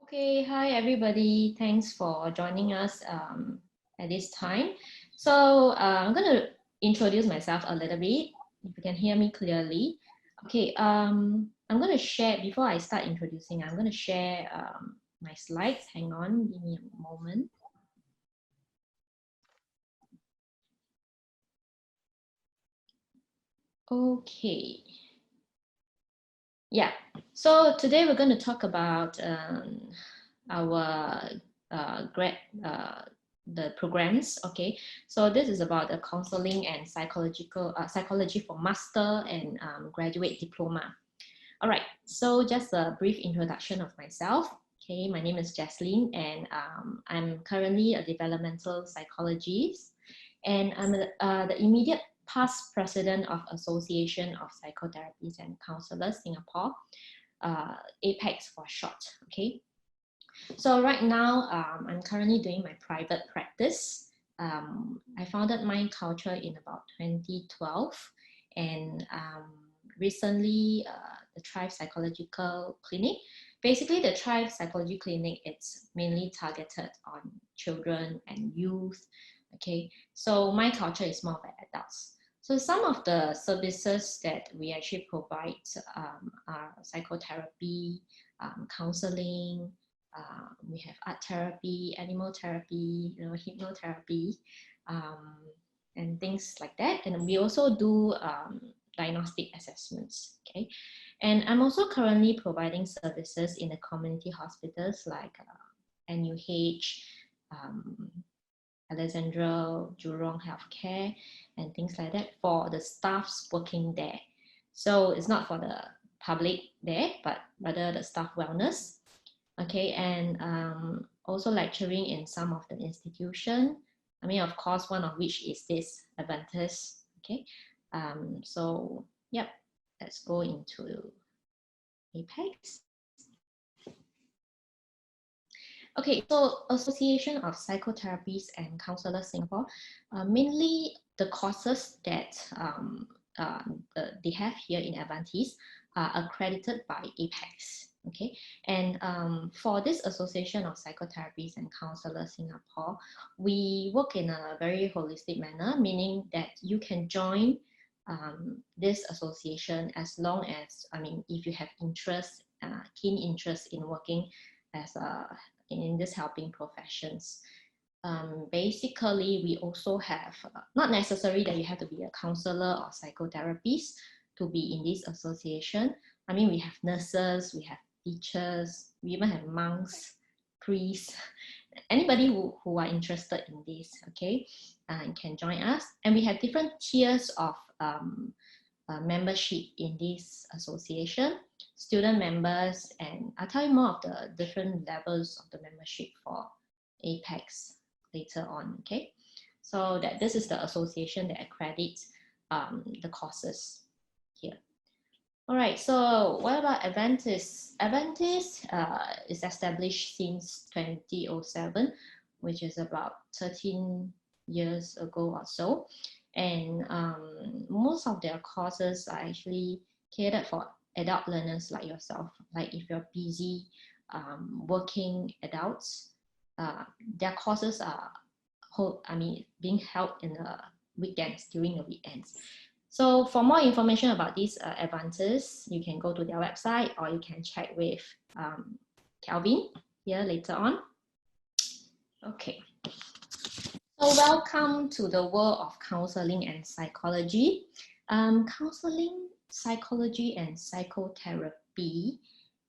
Okay, hi everybody. Thanks for joining us at this time. So I'm going to introduce myself a little bit, if you can hear me clearly. Okay, I'm going to share, before I start introducing, I'm going to share my slides. Hang on, give me a moment. Okay. Yeah, so today we're going to talk about our the programs. Okay, so this is about the counseling and psychology for master and graduate diploma. All right, so just a brief introduction of myself. Okay, my name is Jeslyn, and I'm currently a developmental psychologist, and I'm the immediate past president of Association of Psychotherapists and Counsellors Singapore, APACS for short. Okay, so right now I'm currently doing my private practice. I founded Mind Culture in about 2012, and recently the Thrive Psychological Clinic. Basically, the Thrive Psychology Clinic, it's mainly targeted on children and youth. Okay, so Mind Culture is more for adults. So some of the services that we actually provide are psychotherapy, counseling, we have art therapy, animal therapy, hypnotherapy, and things like that. And we also do diagnostic assessments. Okay, and I'm also currently providing services in the community hospitals like NUH, Alexandra, Jurong Healthcare, and things like that for the staffs working there. So it's not for the public there, but rather the staff wellness. Okay, and also lecturing in some of the institution. I mean, of course, one of which is this Aventis. Okay, so yep, let's go into APACS. Okay, so Association of Psychotherapists and Counsellors Singapore, mainly the courses that they have here in Aventis are accredited by APACS. Okay, and for this Association of Psychotherapists and Counsellors Singapore, we work in a very holistic manner, meaning that you can join this association as long as, I mean, if you have interest, keen interest in working as in this helping professions. Basically, we also have, not necessary that you have to be a counselor or psychotherapist to be in this association. I mean, we have nurses, we have teachers, we even have monks, priests, anybody who are interested in this, okay, can join us. And we have different tiers of membership in this association, student members, and I'll tell you more of the different levels of the membership for APACS later on, okay? So that this is the association that accredits the courses here. All right, so what about Aventis? Aventis is established since 2007, which is about 13 years ago or so. And most of their courses are actually catered for adult learners like yourself. Like if you're busy working adults, their courses are being held in the weekends, during the weekends. So for more information about these Aventis, you can go to their website or you can check with Kelvin here later on. Okay. So welcome to the world of counseling and psychology. Counseling, psychology, and psychotherapy,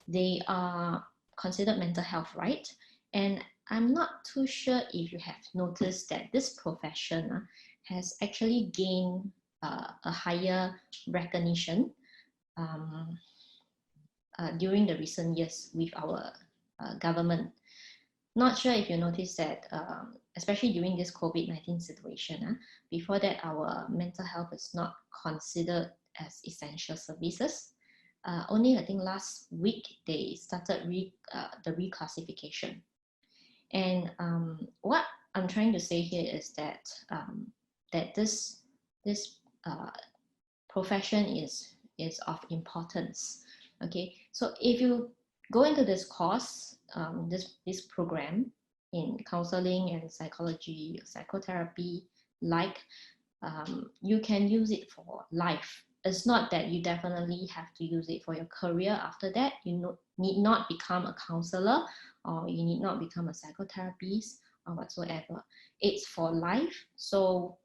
they are considered mental health, right? And I'm not too sure if you have noticed that this profession has actually gained a higher recognition during the recent years with our government. Not sure if you noticed that, especially during this COVID-19 situation, before that our mental health is not considered as essential services. Only I think last week they started the reclassification. And what I'm trying to say here is that that this profession is of importance. Okay, so if you go into this course, this program in counseling and psychology, psychotherapy, you can use it for life. It's not that you definitely have to use it for your career after that. You need not become a counselor, or you need not become a psychotherapist or whatsoever. It's for life. So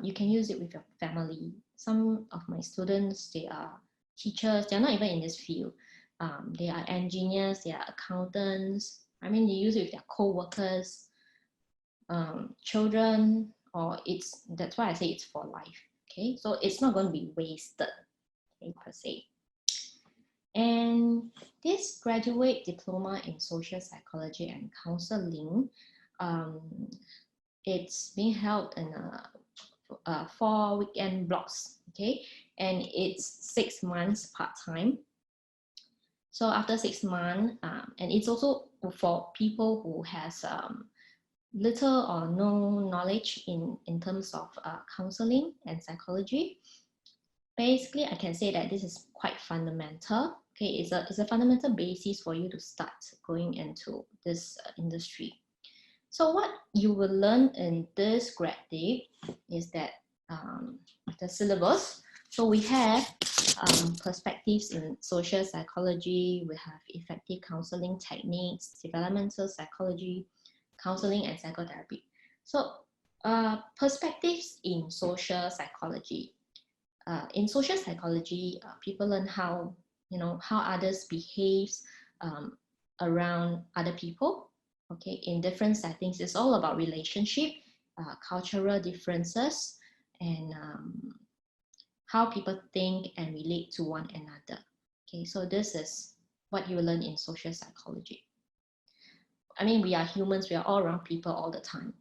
you can use it with your family. Some of my students, they are teachers, they're not even in this field. They are engineers, they are accountants. I mean, they use it with their co-workers, children, or that's why I say it's for life. Okay, so it's not going to be wasted, okay, per se. And this graduate diploma in social psychology and counseling, it's being held in 4 weekend blocks, okay, and it's 6 months part-time. So after 6 months, and it's also for people who has little or no knowledge in terms of counseling and psychology. Basically, I can say that this is quite fundamental. Okay, it's a fundamental basis for you to start going into this industry. So what you will learn in this grad dip is that the syllabus. So we have perspectives in social psychology, we have effective counseling techniques, developmental psychology, counseling and psychotherapy. So perspectives in social psychology. In social psychology, people learn how others behave around other people. Okay, in different settings, it's all about relationship, cultural differences, and how people think and relate to one another. Okay, so this is what you learn in social psychology. I mean, we are humans, we are all around people all the time.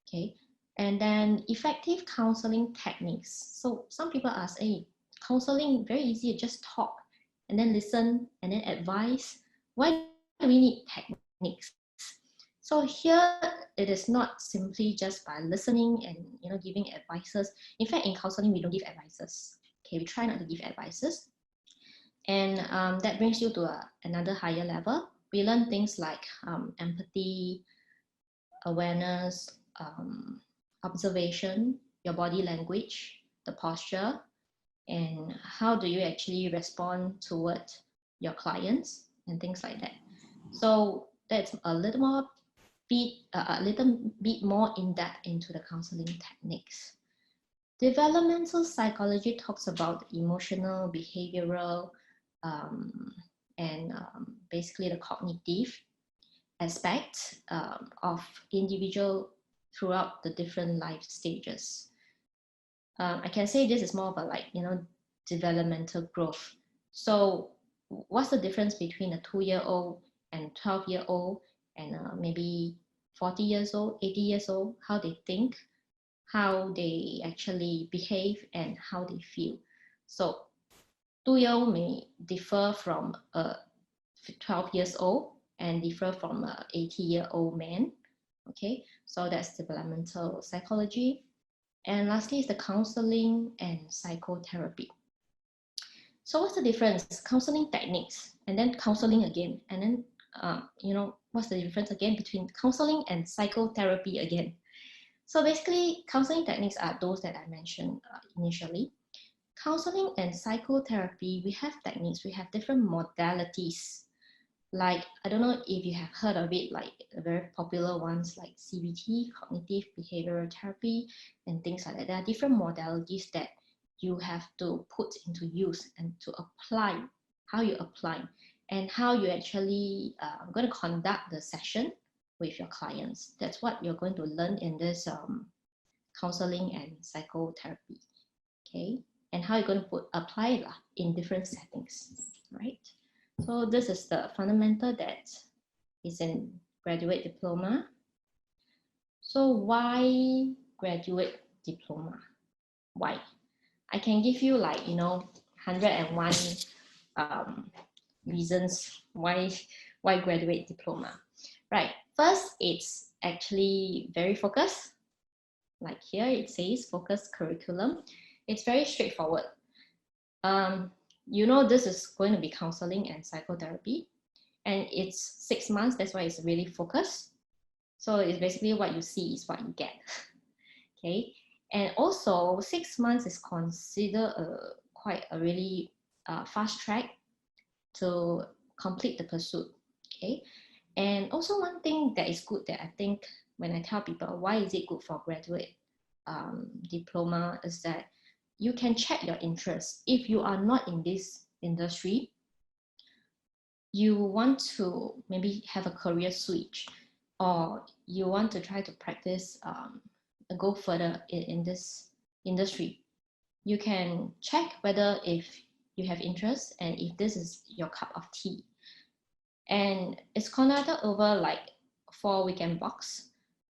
Okay, and then effective counseling techniques. So some people ask, hey, counseling, very easy, just talk and then listen and then advise. Why do we need techniques? So here, it is not simply just by listening and giving advices. In fact, in counseling, we don't give advices. Okay, we try not to give advices. And that brings you to another higher level. We learn things like empathy, awareness, observation, your body language, the posture, and how do you actually respond toward your clients and things like that. So that's a little bit more in depth into the counseling techniques. Developmental psychology talks about emotional, behavioral, and basically the cognitive aspects of individual throughout the different life stages. I can say this is more of a developmental growth. So what's the difference between a 2-year-old and 12-year-old and maybe 40 years old, 80 years old, how they think, how they actually behave, and how they feel. So 2-year-old may differ from a 12 years old and differ from an 80-year-old man. Okay, so that's developmental psychology. And lastly is the counseling and psychotherapy. So what's the difference? Counseling techniques and then counseling again, and then what's the difference again between counseling and psychotherapy again? So basically, counseling techniques are those that I mentioned initially. Counseling and psychotherapy, we have techniques, we have different modalities. Like, I don't know if you have heard of it, like very popular ones like CBT, cognitive behavioral therapy, and things like that. There are different modalities that you have to put into use and to apply, how you apply, and how you actually going to conduct the session with your clients. That's what you're going to learn in this counseling and psychotherapy, okay? And how you're going to apply it in different settings, right? So this is the fundamental that is in graduate diploma. So why graduate diploma? Why? I can give you 101 reasons why graduate diploma. Right, first, it's actually very focused. Like here it says focused curriculum. It's very straightforward. This is going to be counseling and psychotherapy. and it's 6 months. That's why it's really focused. So it's basically what you see is what you get. Okay, and also 6 months is considered quite a really fast track to complete the pursuit. Okay, and also one thing that is good that I think when I tell people why is it good for graduate diploma is that you can check your interests. If you are not in this industry, you want to maybe have a career switch, or you want to try to practice go further in this industry, you can check whether if you have interest and if this is your cup of tea. And it's conducted over like 4 weekend blocks.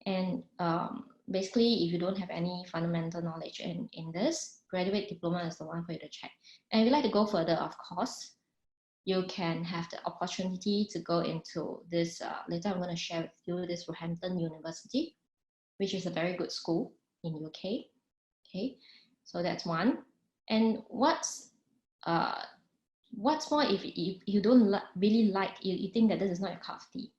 And basically, if you don't have any fundamental knowledge in this, graduate diploma is the one for you to check. And if you'd like to go further, of course, you can have the opportunity to go into this, later I'm going to share with you this Roehampton University, which is a very good school in UK. Okay, so that's one. And what's more, if you don't really like, you think that this is not your cup of tea.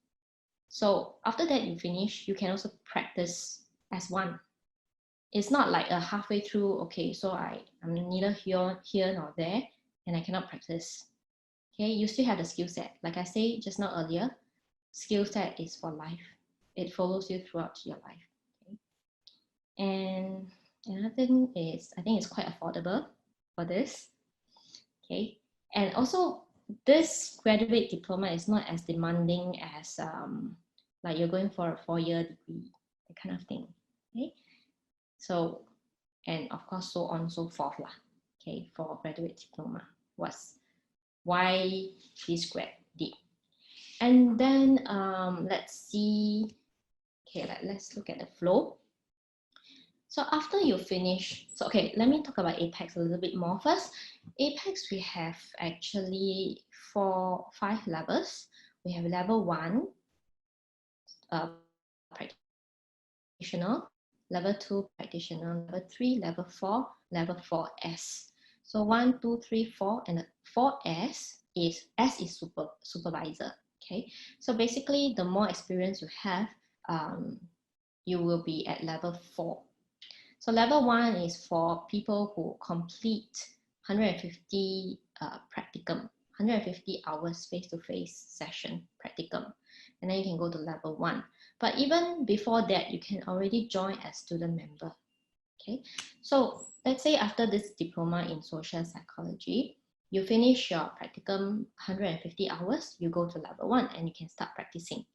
So after that you finish, you can also practice as one. It's not like a halfway through, okay, so I'm neither here nor there, and I cannot practice. Okay, you still have the skill set. Like I said just now earlier, skill set is for life. It follows you throughout your life. Okay? And another thing is, I think it's quite affordable for this. Okay, and also this graduate diploma is not as demanding as like you're going for a 4-year degree, that kind of thing. Okay, so, and of course so on and so forth lah. Okay, for graduate diploma, why this grad dip. And then let's see, okay, let's look at the flow. So after you finish, so okay, let me talk about APACS a little bit more first. APACS, we have actually 5 levels. We have level 1, practitioner, level 2, practitioner, level 3, level 4, level 4S. So 1, 2, 3, 4, and the 4S is supervisor. Okay, so basically the more experience you have, you will be at level 4. So level 1 is for people who complete 150 practicum, 150 hours face-to-face session practicum, and then you can go to level 1. But even before that, you can already join as student member. Okay, so let's say after this diploma in social psychology, you finish your practicum 150 hours, you go to level 1 and you can start practicing.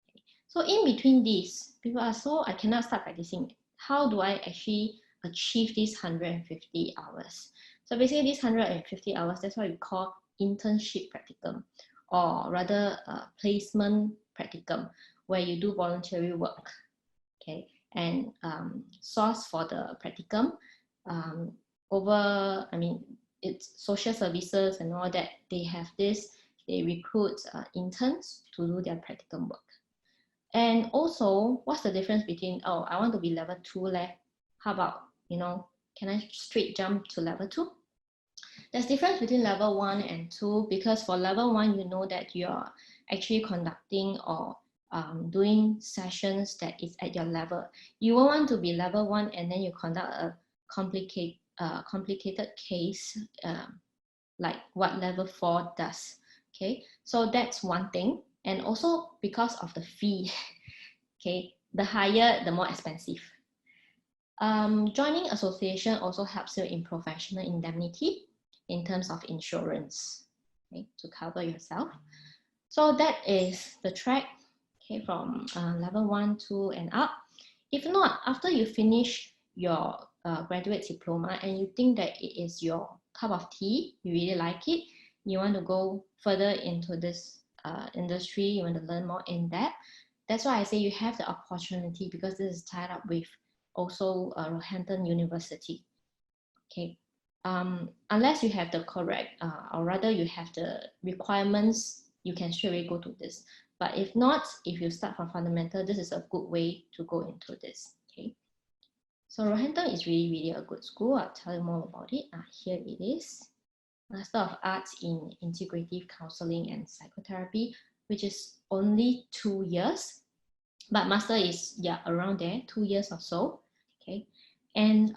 Okay. So in between these, people are so I cannot start practicing. How do I actually achieve these 150 hours? So basically these 150 hours, that's what we call internship practicum, or rather placement practicum, where you do voluntary work. Okay, and source for the practicum it's social services and all that. They have this, they recruit interns to do their practicum work. And also, what's the difference between, oh, I want to be level 2 left. How about, can I straight jump to level 2? There's difference between level 1 and 2, because for level 1, you know that you're actually conducting or doing sessions that is at your level. You won't want to be level 1 and then you conduct a complicated case like what level 4 does. Okay, so that's one thing. And also because of the fee, okay, the higher, the more expensive. Joining association also helps you in professional indemnity in terms of insurance, okay, to cover yourself. So that is the track, okay, from level 1, 2, and up. If not, after you finish your graduate diploma and you think that it is your cup of tea, you really like it, you want to go further into this industry, you want to learn more in that, that's why I say you have the opportunity, because this is tied up with also Roehampton University. Okay, unless you have the correct, or rather you have the requirements, you can straight away go to this. But if not, if you start from fundamental, this is a good way to go into this. Okay, so Roehampton is really, really a good school. I'll tell you more about it. Here it is. Master of Arts in Integrative Counselling and Psychotherapy, which is only 2 years, but Master is, yeah, around there, 2 years or so, okay? And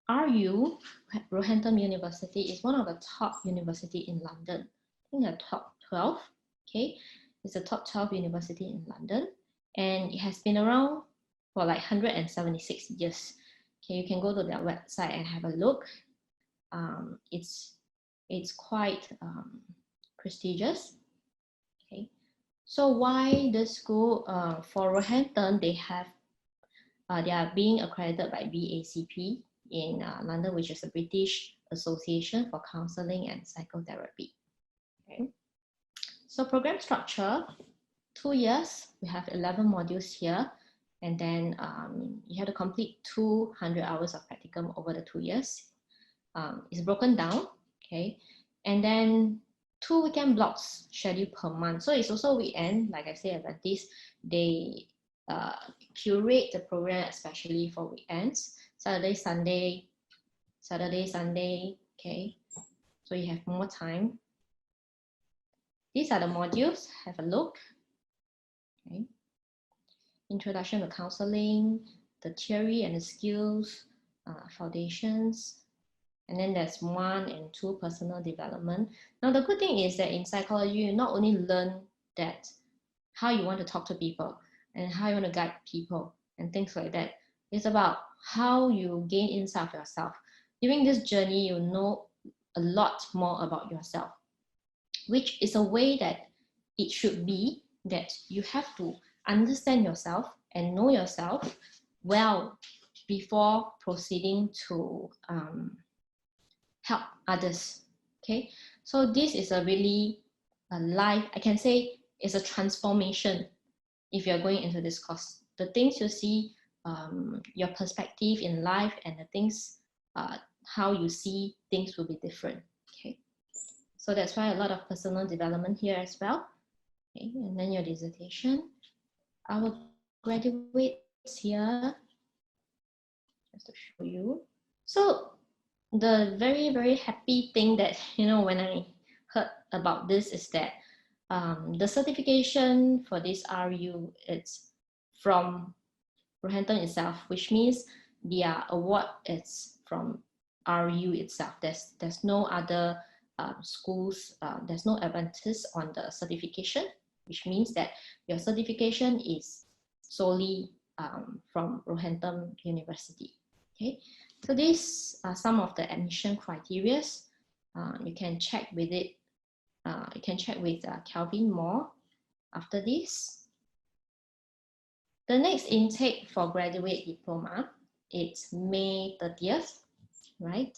RU, Roehampton University, is one of the top university in London. I think the top 12, okay? It's the top 12 university in London, and it has been around for like 176 years. Okay, you can go to their website and have a look. It's quite prestigious. Okay, so why the school for Roehampton, they are being accredited by BACP in London, which is the British Association for Counselling and Psychotherapy. Okay, so program structure, 2 years, we have 11 modules here, and then you have to complete 200 hours of practicum over the 2 years. It's broken down, okay, and then 2 weekend blocks scheduled per month. So it's also weekend, like I said, Aventis, they curate the program especially for weekends, Saturday, Sunday, okay, so you have more time. These are the modules, have a look. Okay. Introduction to counseling, the theory and the skills, foundations, and then there's 1 and 2 personal development. Now the good thing is that in psychology, you not only learn that how you want to talk to people and how you want to guide people and things like that. It's about how you gain insight of yourself. During this journey, you know a lot more about yourself, which is a way that it should be, that you have to understand yourself and know yourself well before proceeding to help others. Okay, so this is a really life, I can say, is a transformation if you're going into this course. The things you see, your perspective in life, and the things, how you see things will be different. Okay, so that's why a lot of personal development here as well. Okay, and then your dissertation. Our graduates here, just to show you. So the very, very happy thing that, when I heard about this is that the certification for this RU, it's from Roehampton itself, which means their award is from RU itself. There's no other schools, there's no Aventis on the certification, which means that your certification is solely from Roehampton University. Okay, so these are some of the admission criteria. You can check with it. You can check with Kelvin more after this. The next intake for graduate diploma, it's May 30th, right?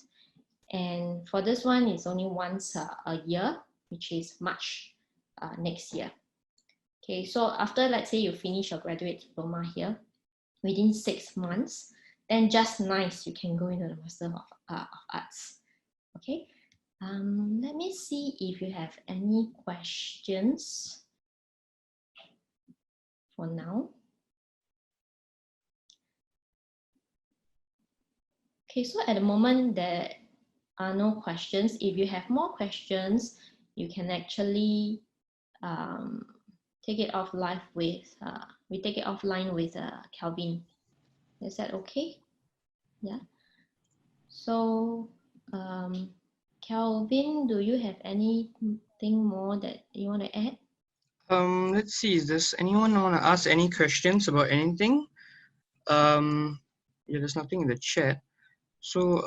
And for this one, it's only once a year, which is March next year. Okay, so after, let's say you finish your graduate diploma here, within 6 months, then just nice, you can go into the Master of Arts. Okay, let me see if you have any questions for now. Okay, so at the moment there are no questions. If you have more questions, you can actually take it offline with Kelvin. Is that okay? Yeah. So Kelvin, do you have anything more that you want to add? Let's see, does anyone want to ask any questions about anything? Yeah, there's nothing in the chat. So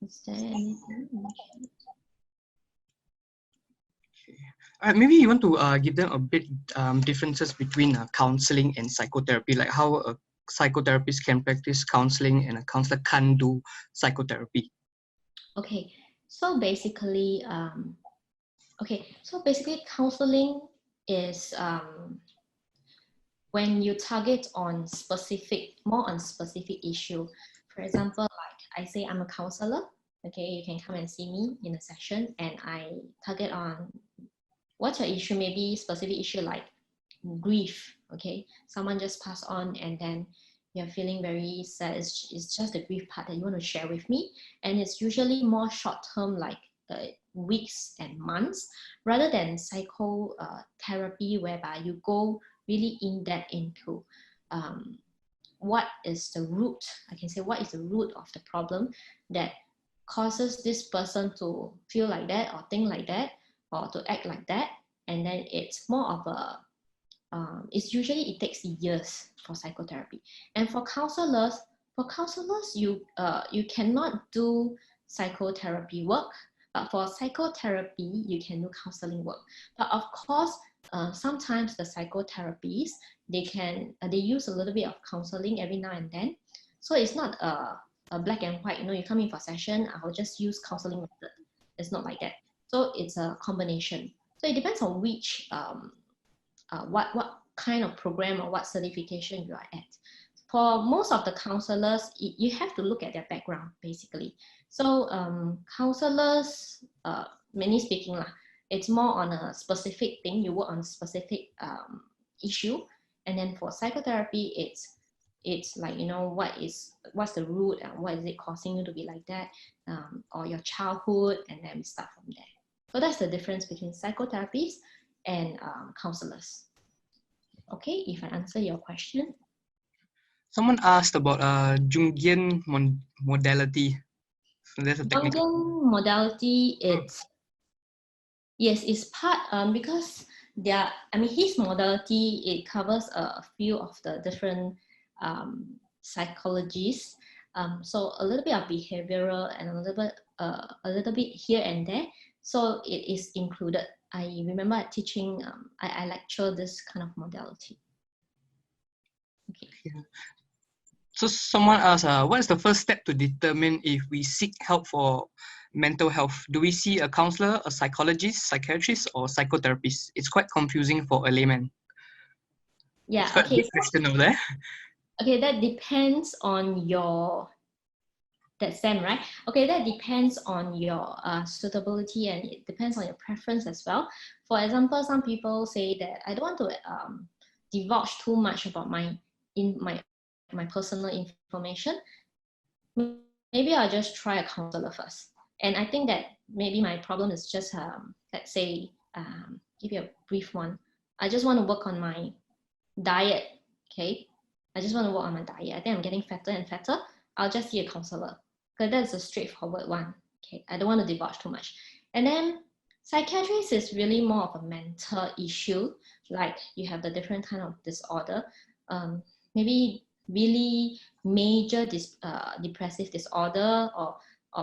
Is there anything in the chat? maybe you want to give them a bit differences between counseling and psychotherapy, like how a psychotherapist can practice counseling and a counselor can't do psychotherapy. Okay, so basically, counseling is when you target on more on specific issue. For example, like I say, I'm a counselor. Okay, you can come and see me in a session, and I target on what's your issue, maybe specific issue like grief. Okay, someone just passed on, and then you're feeling very sad, it's just the grief part that you want to share with me. And it's usually more short-term, like weeks and months, rather than psychotherapy, whereby you go really in-depth into what is the root, I can say, what is the root of the problem that causes this person to feel like that or think like that or to act like that. And then it's more of a, it's usually, it takes years for psychotherapy. And for counselors, you cannot do psychotherapy work, but for psychotherapy, you can do counseling work. But of course, sometimes the psychotherapies, they use a little bit of counseling every now and then. So it's not a black and white, you come in for a session, I'll just use counseling method. It's not like that. So it's a combination. So it depends on which, what kind of program or what certification you are at. For most of the counselors, you have to look at their background, basically. So counselors, mainly speaking, it's more on a specific thing. You work on a specific issue. And then for psychotherapy, it's like, what's the root and what is it causing you to be like that, or your childhood, and then we start from there. So that's the difference between psychotherapists and counselors. Okay, if I answer your question. Someone asked about Jungian modality. So that's a technical. Jungian modality, it's part, because his modality, it covers a few of the different psychologies. So a little bit of behavioral and a little bit here and there. So it is included. I remember teaching, I lecture this kind of modality. Okay. Yeah. So someone asked, what is the first step to determine if we seek help for mental health? Do we see a counselor, a psychologist, psychiatrist, or psychotherapist? It's quite confusing for a layman. Yeah, it's quite okay. A big question over there. Okay, that depends on that's them, right? Okay, that depends on your suitability, and it depends on your preference as well. For example, some people say that I don't want to divulge too much about my personal information. Maybe I'll just try a counselor first. And I think that maybe my problem is just, let's say, give you a brief one. I just want to work on my diet, okay? I just want to work on my diet. I think I'm getting fatter and fatter. I'll just see a counselor. Because that's a straightforward one. Okay, I don't want to divulge too much. And then psychiatrist is really more of a mental issue, like you have the different kind of disorder, maybe really major depressive disorder or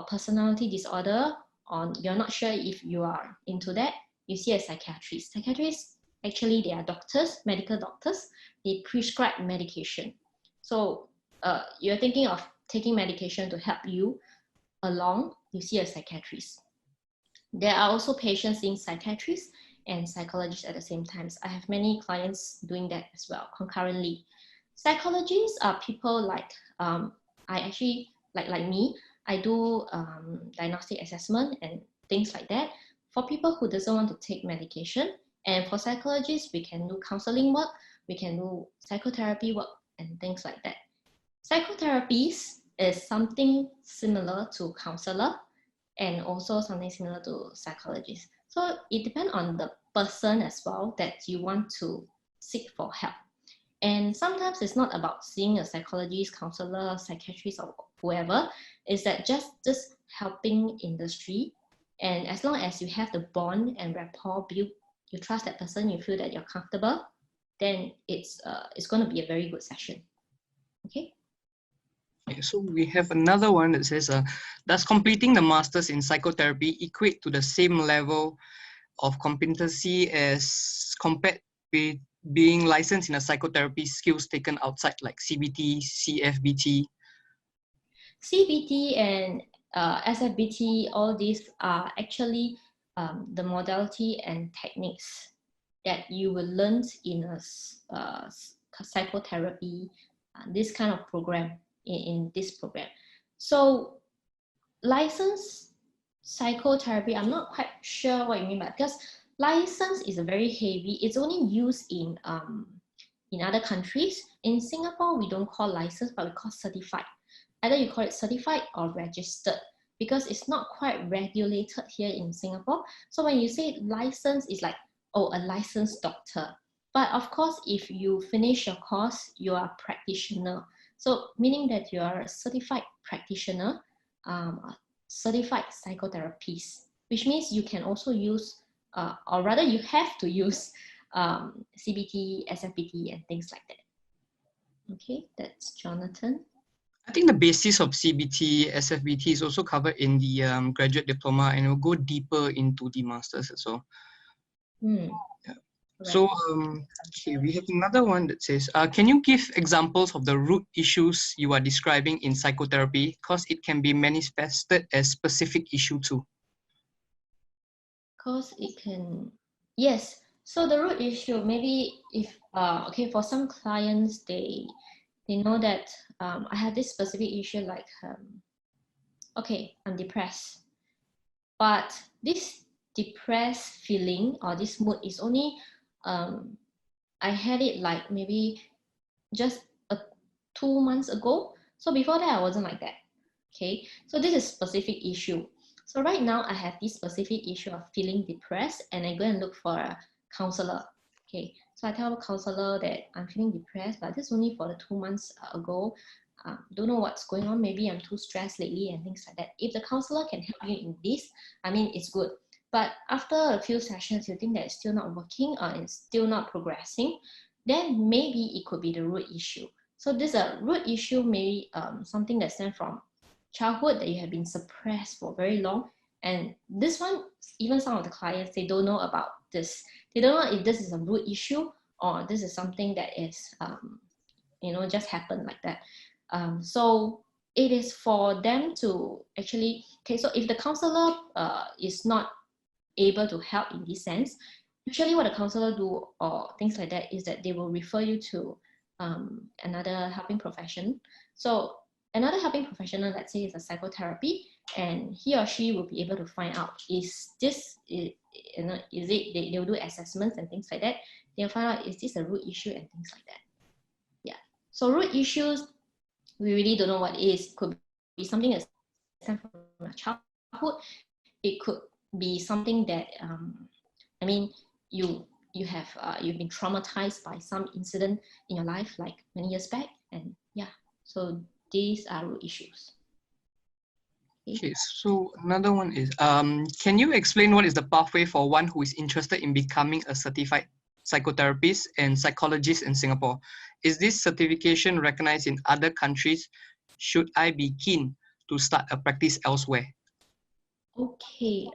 personality disorder, or you're not sure if you are into that, you see a psychiatrist. Psychiatrists, actually, they are doctors, medical doctors. They prescribe medication. So you're thinking of taking medication to help you along, you see a psychiatrist. There are also patients seeing psychiatrists and psychologists at the same time. I have many clients doing that as well, concurrently. Psychologists are people like, I actually, like me, I do diagnostic assessment and things like that. For people who doesn't want to take medication, and for psychologists, we can do counseling work, we can do psychotherapy work and things like that. Psychotherapies is something similar to counselor and also something similar to psychologist. So it depends on the person as well that you want to seek for help. And sometimes it's not about seeing a psychologist, counselor, psychiatrist, or whoever. It's that just helping industry. And as long as you have the bond and rapport built, you trust that person, you feel that you're comfortable, then it's going to be a very good session. Okay. So we have another one that says, does completing the Masters in Psychotherapy equate to the same level of competency as compared with being licensed in a psychotherapy skills taken outside, like CBT, CFBT? CBT and SFBT, all these are actually the modality and techniques that you will learn in a psychotherapy, this kind of program, in this program. So licensed psychotherapy, I'm not quite sure what you mean by, because license is a very heavy, it's only used in in other countries. In Singapore, we don't call licensed, but we call certified. Either you call it certified or registered, because it's not quite regulated here in Singapore. So when you say licensed, it's like, oh, a licensed doctor. But of course, if you finish your course, you are a practitioner. So meaning that you are a certified practitioner, certified psychotherapist, which means you can also use, or rather you have to use CBT, SFBT, and things like that. Okay, that's Jonathan. I think the basis of CBT, SFBT is also covered in the graduate diploma, and we'll go deeper into the masters as well. Yeah. So, okay, we have another one that says, can you give examples of the root issues you are describing in psychotherapy? Because it can be manifested as specific issue too. Because it can, yes. So the root issue, maybe if, okay, for some clients, they know that I have this specific issue, like, okay, I'm depressed. But this depressed feeling or this mood is only, I had it like maybe just 2 months ago. So before that, I wasn't like that. Okay, so this is specific issue. So right now, I have this specific issue of feeling depressed, and I go and look for a counselor. Okay, so I tell the counselor that I'm feeling depressed, but this is only for the 2 months ago. Don't know what's going on. Maybe I'm too stressed lately and things like that. If the counselor can help you in this, I mean, it's good. But after a few sessions, you think that it's still not working or it's still not progressing, then maybe it could be the root issue. So this root issue may be something that stems from childhood, that you have been suppressed for very long. And this one, even some of the clients, they don't know about this. They don't know if this is a root issue or this is something that is, just happened like that. So it is for them to actually, okay, so if the counselor is not able to help in this sense, usually what the counselor do or things like that is that they will refer you to another helping profession. So another helping professional, let's say, is a psychotherapy, and he or she will be able to find out, is it, they will do assessments and things like that. They'll find out, is this a root issue and things like that. Yeah. So root issues, we really don't know what it is. It could be something that's from a childhood. It could be something that, you've been traumatized by some incident in your life, like many years back, and yeah, so these are root issues. Okay, so another one is, can you explain what is the pathway for one who is interested in becoming a certified psychotherapist and psychologist in Singapore? Is this certification recognized in other countries? Should I be keen to start a practice elsewhere? Okay,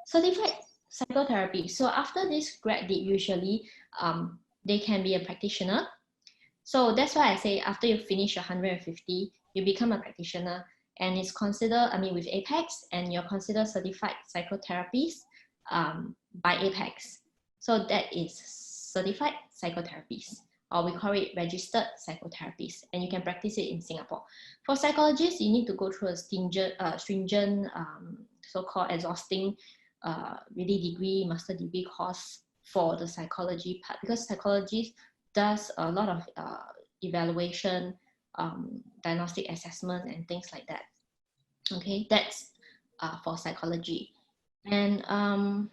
certified psychotherapy. So after this grad dip, usually they can be a practitioner. So that's why I say after you finish 150, you become a practitioner, and it's considered, with APACS, and you're considered certified psychotherapist by APACS. So that is certified psychotherapist, or we call it registered psychotherapist, and you can practice it in Singapore. For psychologists, you need to go through a stringent so-called exhausting master degree course for the psychology part, because psychology does a lot of evaluation, diagnostic assessment, and things like that. Okay, that's for psychology. And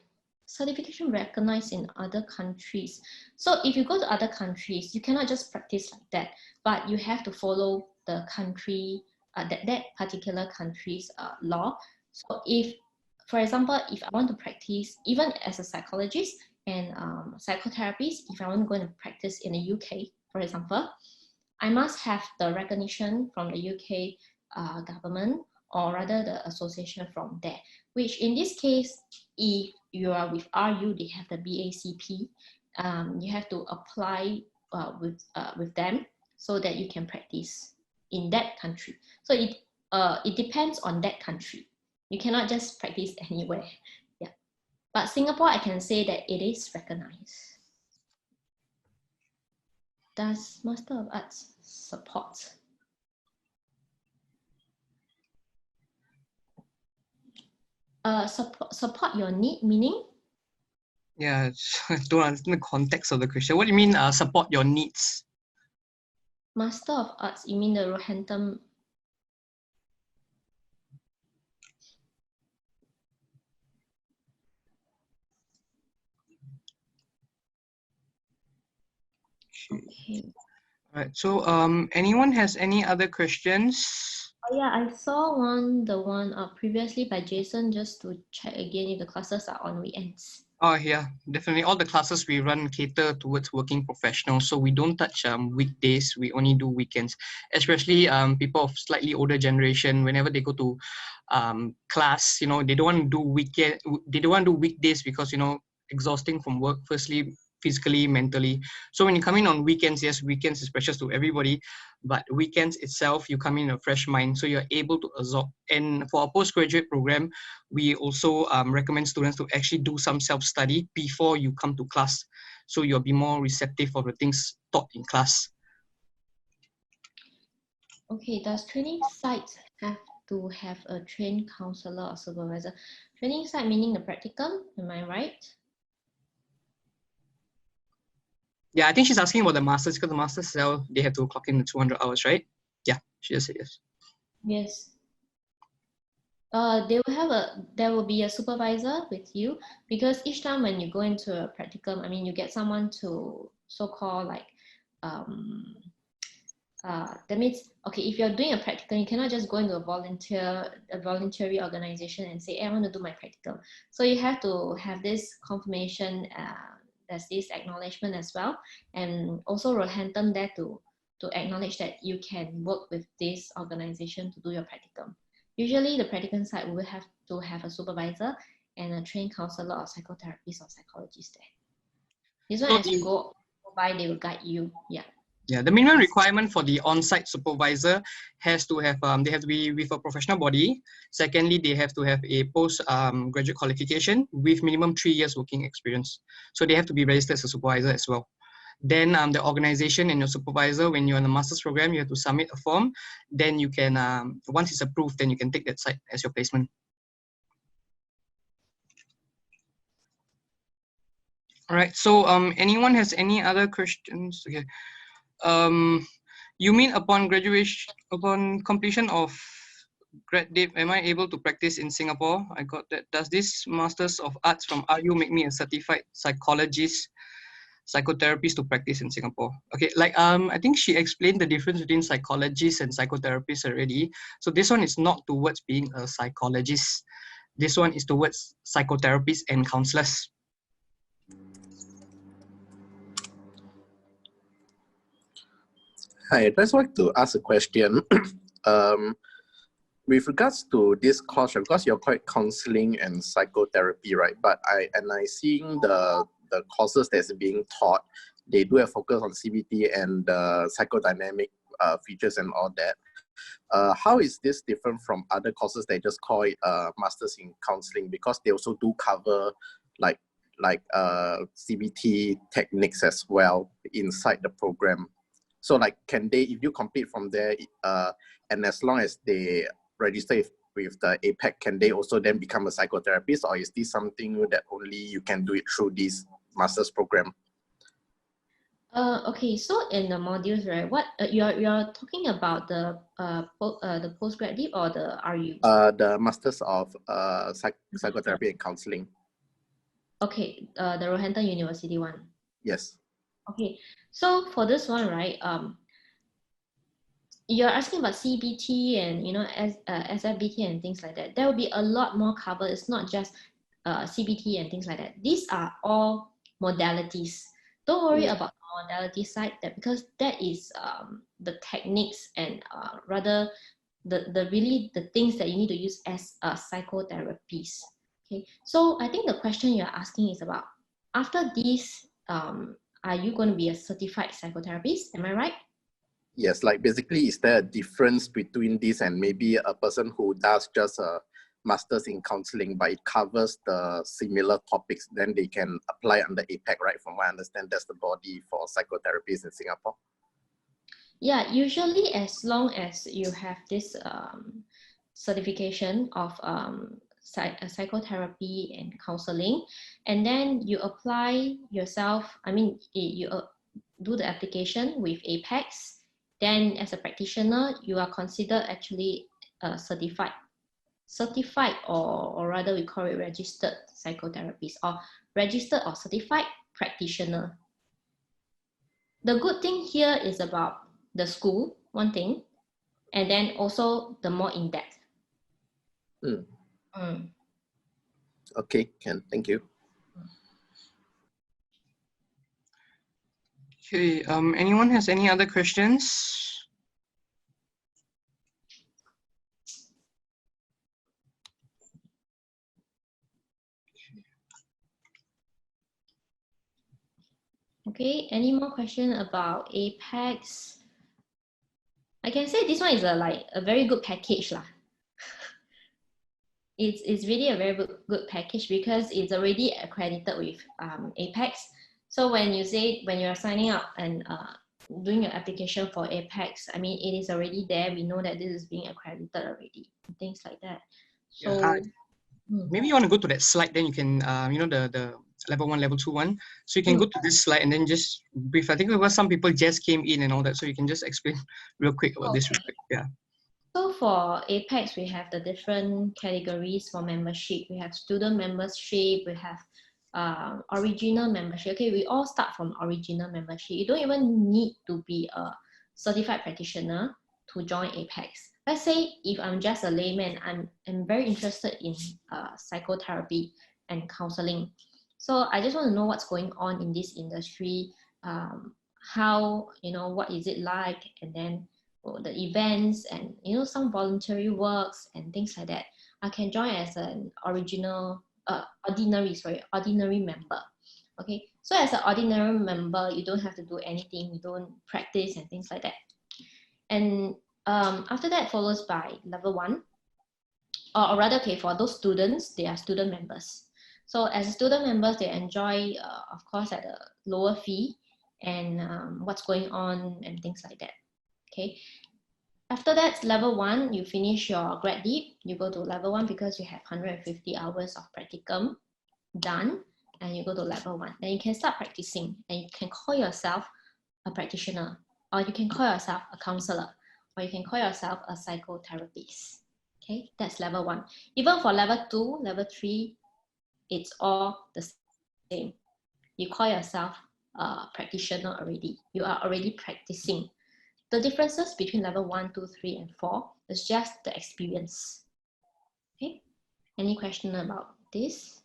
certification recognized in other countries. So if you go to other countries, you cannot just practice like that, but you have to follow the country, that particular country's law. So if, for example, if I want to practice, even as a psychologist and psychotherapist, if I want to go and practice in the UK, for example, I must have the recognition from the UK government, or rather the association from there, which in this case, if you are with RU, they have the BACP, you have to apply with them so that you can practice in that country. So it depends on that country. You cannot just practice anywhere. Yeah. But Singapore, I can say that it is recognized. Does Master of Arts support? Support your need, meaning? Yeah, I don't understand the context of the question. What do you mean support your needs? Master of Arts, you mean the Roehampton? Okay. All right. So anyone has any other questions? Oh yeah, I saw the one previously by Jason, just to check again if the classes are on weekends. Oh yeah, definitely. All the classes we run cater towards working professionals, so we don't touch weekdays. We only do weekends. Especially people of slightly older generation. Whenever they go to class, they don't want to do weekend. They don't want to do weekdays because exhausting from work. Firstly, physically, mentally. So when you come in on weekends, yes, weekends is precious to everybody, but weekends itself, you come in a fresh mind, so you're able to absorb. And for our postgraduate program, we also recommend students to actually do some self-study before you come to class, so you'll be more receptive of the things taught in class. Okay, does training sites have to have a trained counselor or supervisor? Training site meaning the practicum, am I right? Yeah, I think she's asking about the masters, because the masters they have to clock in the 200 hours, right? Yeah, she just said yes. Yes. There will be a supervisor with you, because each time when you go into a practicum, I mean, you get someone to so-called like that means, okay, if you're doing a practicum, you cannot just go into a voluntary organization and say, hey, I want to do my practicum. So you have to have this confirmation, there's this acknowledgement as well, and also Roehampton there to acknowledge that you can work with this organization to do your practicum. Usually the practicum site will have to have a supervisor and a trained counselor or psychotherapist or psychologist there. This one, So as you go by, they will guide you. Yeah. yeah, the minimum requirement for the on-site supervisor has to have they have to be with a professional body. Secondly, they have to have a post graduate qualification with minimum 3 years working experience. So they have to be registered as a supervisor as well. Then the organization and your supervisor, when you're in the master's program, you have to submit a form. Then you can once it's approved, then you can take that site as your placement. All right. So anyone has any other questions? Okay. You mean upon graduation, upon completion of grad dip, am I able to practice in Singapore? I got that. Does this Masters of Arts from RU make me a certified psychologist, psychotherapist to practice in Singapore? Okay, like I think she explained the difference between psychologists and psychotherapists already. So this one is not towards being a psychologist. This one is towards psychotherapists and counselors. Hi, I'd just like to ask a question. With regards to this course, because you're quite counseling and psychotherapy, right? But I seeing the courses that's being taught, they do have focus on CBT and psychodynamic features and all that. How is this different from other courses they just call it Masters in Counseling? Because they also do cover like CBT techniques as well inside the program. So like, can they, if you complete from there, and as long as they register with the APACS, can they also then become a psychotherapist, or is this something that only you can do it through this master's program? Okay, so in the modules, right? What you're talking about the postgrad dip or the RU? The Masters of Psychotherapy and Counseling. Okay, the Roehampton University one. Yes. Okay, so for this one, right? You're asking about CBT and SFBT and things like that. There will be a lot more covered. It's not just CBT and things like that. These are all modalities. Don't worry about the modality side, because that is the techniques and rather the things that you need to use as a psychotherapist. Okay, so I think the question you're asking is about, after this, are you going to be a certified psychotherapist? Am I right? Yes, like basically, is there a difference between this and maybe a person who does just a master's in counseling, but it covers the similar topics, then they can apply under APACS, right? From what I understand, that's the body for psychotherapists in Singapore. Yeah, usually as long as you have this certification of psychotherapy and counseling, and then you apply yourself. I mean, you do the application with APACS. Then, as a practitioner, you are considered actually certified, or rather we call it registered psychotherapist, or registered or certified practitioner. The good thing here is about the school, one thing, and then also the more in-depth. Okay, Ken, thank you. Okay, anyone has any other questions? Okay, any more question about APACS? I can say this one is a very good package lah. It's really a very good package because it's already accredited with APACS. So when you're signing up and doing your application for APACS, I mean, it is already there. We know that this is being accredited already, things like that. So maybe you want to go to that slide, then you can, the level 1, level 2 one. So you can go to this slide and then just brief. I think there was some people just came in and all that, so you can just explain real quick about this real quick. Yeah. So for APACS, we have the different categories for membership. We have student membership, we have original membership. Okay, we all start from original membership. You don't even need to be a certified practitioner to join APACS. Let's say if I'm just a layman, I'm very interested in psychotherapy and counseling. So I just want to know what's going on in this industry, how, what is it like, and then the events and some voluntary works and things like that. I can join as an ordinary member. Okay, so as an ordinary member, you don't have to do anything, you don't practice and things like that. And after that follows by level 1, or rather, okay, for those students, they are student members. So as a student members, they enjoy, of course, at a lower fee and what's going on and things like that. Okay. After that, level 1, you finish your grad dip, you go to level 1 because you have 150 hours of practicum done, and you go to level 1. Then you can start practicing, and you can call yourself a practitioner, or you can call yourself a counselor, or you can call yourself a psychotherapist. Okay, that's level 1. Even for level 2, level 3, it's all the same. You call yourself a practitioner already. You are already practicing. The differences between level 1, 2, 3, and 4 is just the experience. Okay, any question about this?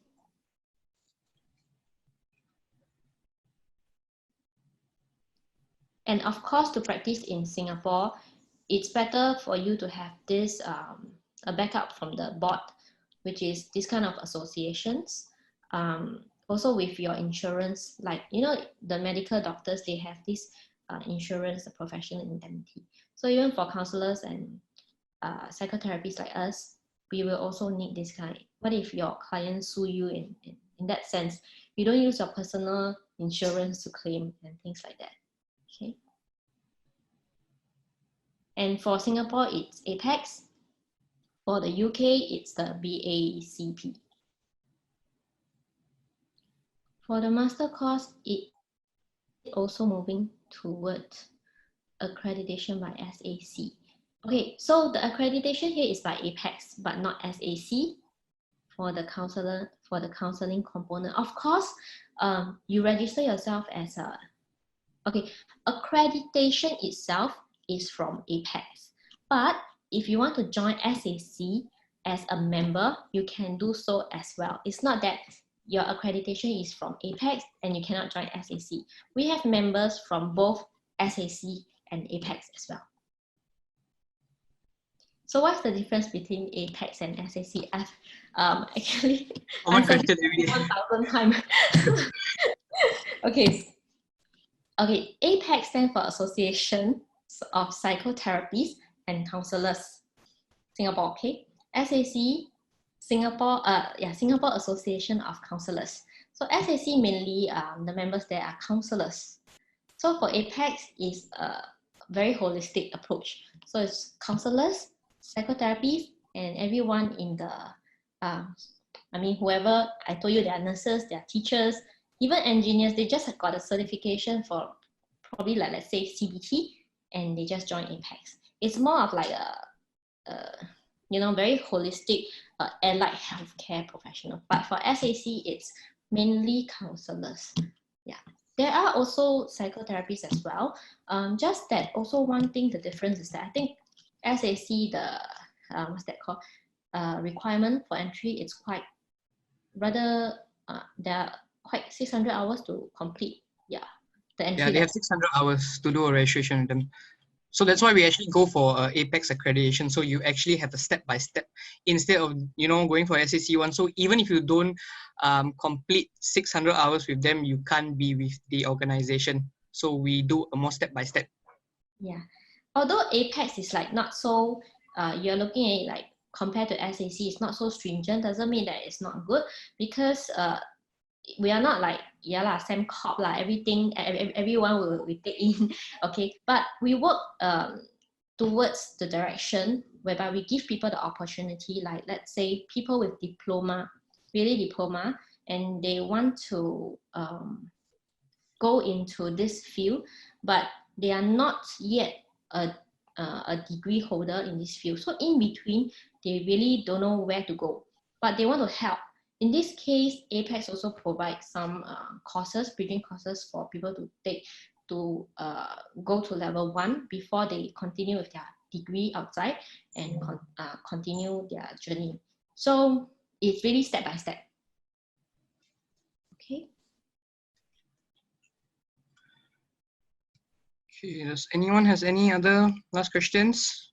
And of course, to practice in Singapore, it's better for you to have this a backup from the board, which is this kind of associations. Also with your insurance, like the medical doctors, they have this insurance, the professional indemnity. So even for counselors and psychotherapists like us, we will also need this kind. What if your client sue you in that sense? You don't use your personal insurance to claim and things like that. Okay. And for Singapore, it's APACS. For the UK, it's the BACP. For the master course, it also moving towards accreditation by SAC. Okay, so the accreditation here is by APACS, but not SAC for the counseling component. Of course, you register yourself as a, okay, accreditation itself is from APACS. But if you want to join SAC as a member, you can do so as well. It's not that your accreditation is from APACS and you cannot join SAC. We have members from both SAC and APACS as well. So what's the difference between APACS and SAC? I've actually answered 1,000 times. Okay, APACS stands for Association of Psychotherapists and Counsellors, Singapore. Okay, SAC, Singapore Association of Counsellors. So SAC mainly the members there are counsellors. So for APACS is a very holistic approach. So it's counsellors, psychotherapists, and everyone in the I mean, whoever I told you, they are nurses, they are teachers, even engineers, they just got a certification for probably like, let's say CBT, and they just join APACS. It's more of like very holistic allied healthcare professional. But for SAC, it's mainly counselors. Yeah. There are also psychotherapists as well. Just that also one thing, the difference is that I think SAC, the what's that called? Requirement for entry, it's quite rather there are quite 600 hours to complete. Yeah, the entry. Yeah, they have 600 hours to do a registration with them. So that's why we actually go for APACS accreditation. So you actually have a step-by-step instead of, going for SAC one. So even if you don't complete 600 hours with them, you can't be with the organization. So we do a more step-by-step. Yeah. Although APACS is like not so, you're looking at it like compared to SAC, it's not so stringent, doesn't mean that it's not good, because we are not like, same cop, everything, everyone will be take in, okay? But we work towards the direction whereby we give people the opportunity, like let's say people with diploma, and they want to go into this field, but they are not yet a degree holder in this field. So in between, they really don't know where to go, but they want to help. In this case, APACS also provides some courses, bridging courses for people to take to go to level 1 before they continue with their degree outside and continue their journey. So it's really step by step. Okay. Okay, does anyone has any other last questions?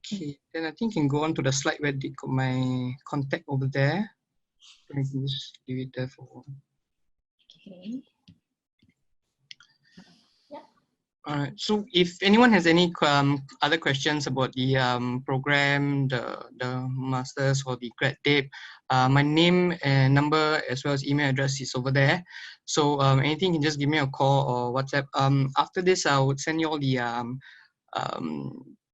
Okay, then I think you can go on to the slide where they got my contact over there. Let me just leave it there for. Okay. Yeah. All right. So if anyone has any other questions about the program, the masters or the grad dip, my name and number as well as email address is over there. So anything, you can just give me a call or WhatsApp. After this, I would send you all the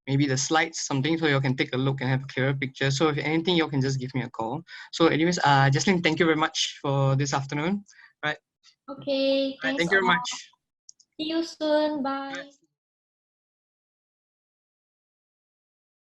maybe the slides, something, so you can take a look and have a clearer picture. So if anything, you can just give me a call. So anyways, Jeslyn, thank you very much for this afternoon. Right. Okay. Right, Thanks thank you very all. much. See you soon. Bye.